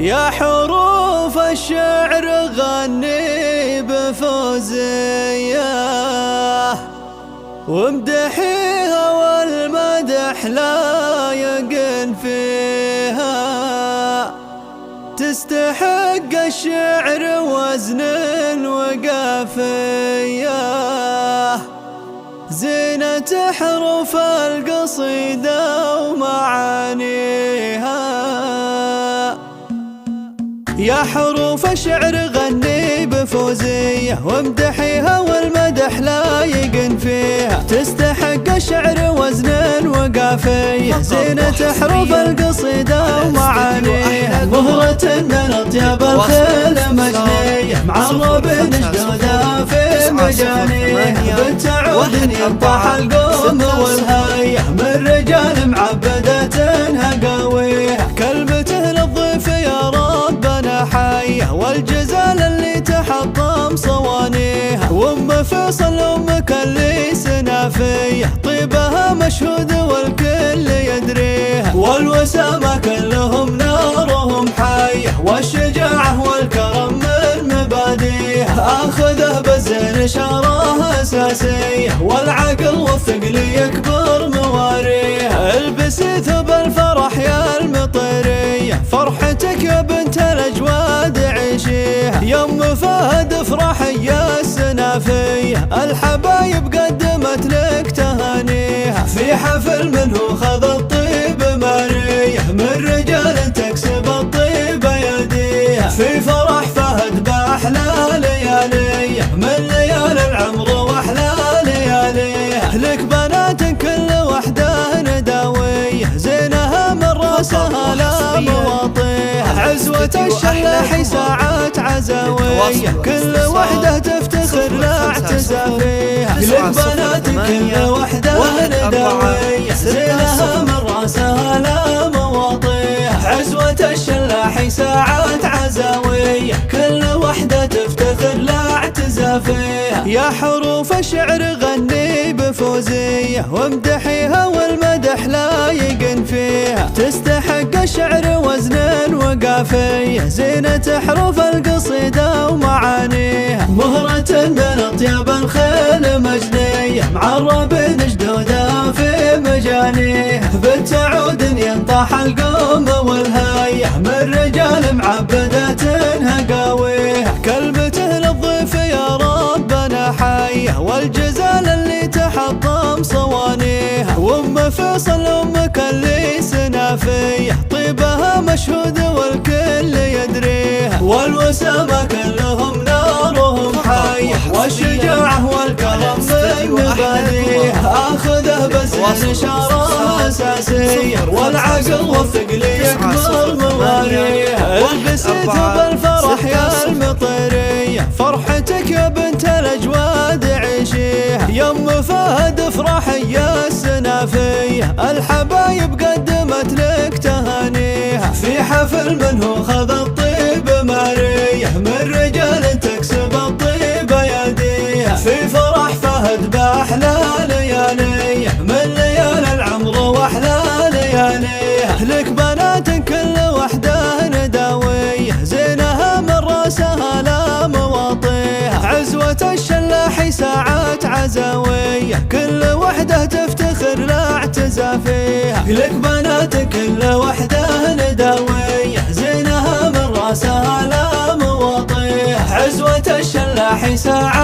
يا حروف الشعر غني بفوزية وامدحيها والمدح لا يقن فيها، تستحق الشعر وزن وقافية، زينة حروف القصيدة ومعانيها. يا حروف الشعر غني بفوزية وامدحيها والمدح لا يقن فيها، تستحق الشعر وزن وقافية، زينة حروف القصيدة ومعانيها. مهرة من أطيب الخيل مجنية، معرب نجدودها في مجانيها، بالتعود ينطح القوم والهية، من رجال معبدتها قويها، كلمته للضيف يا ربنا حيه، والجزال اللي تحطم صوانيها، وام فيصل امك اللي سنافيه، طيبها مشهود والكل يدريها، والوسامة كلهم نارهم حيه، والشجاعة والكرم من مباديها، اخذه بالزين شاره اساسيه، والعقل والثقل يكبر مواريها، البسي ثوب الفرح يا المطيريه، فرحتك يا بنت الاجواد عيشيها، يا ام فهد افرحي يا السنافيه، الحبايب قدمت لك تهانيها، في حفل منه خذ الطيب ماريه، من رجال تكسب الطيب يديها، في فرح فهد باحلى لياليه، من ليالي العمر واحلى لياليه، لك بنات كل وحده نداويه، زينها من راسها لا مواطيها، عزوة الشلاحي ساعات عزاويه، كل وحده تفتخر لا اعتزى فيها، لك بنات كل وحده نداويه، زينها من راسها لا مواطيها، عزوة الشلاحي ساعات عزاويه، كل وحده تفتخر لا اعتزى فيها. يا حروف الشعر غني بفوزية وامدحيها والمدح لا يقن فيها، تستحق الشعر وزن وقافية، زينة حروف القصيدة ومعانيها، مهرة من أطيب الخيل مجنية، معرب نجدودها في مجانيها، بالتعود ينطح القوم والهية، من رجال معبدتها قاويها، كلمته للضيف يا ربنا حيه، والجزال اللي تحطم صوانيها، وام فيصل امك اللي سنافيه، طيبها مشهود والكل يدريها، والوسامة كلهم نارهم حيه، والشجاعة والكرم من مباديها، اخذه بزين شاره اساسيه، والعقل والثقل يكبر مواريها، البسي ثوب الفرح يا المطيريه، فرحتك يا بنت الاجواد عيشيها، يا ام فهد افرحي يا السنافيه، الحبايب قدمت لك تهانيها، في حفل منه خذ الطيب ماريه، من رجال تكسب الطيب يديها، في فرح فهد باحلى لياليه، من ليالي العمر واحلى لياليه، لك بنات كل وحده نداويه، زينها من راسها لا مواطيها، عزوة الشلاحي ساعات عزاويه، كل وحده تفتخر لا اعتزى فيها، لك بنات كل وحده نداويه، زينها من راسها لا مواطيها، عزوة الشلاحي ساعات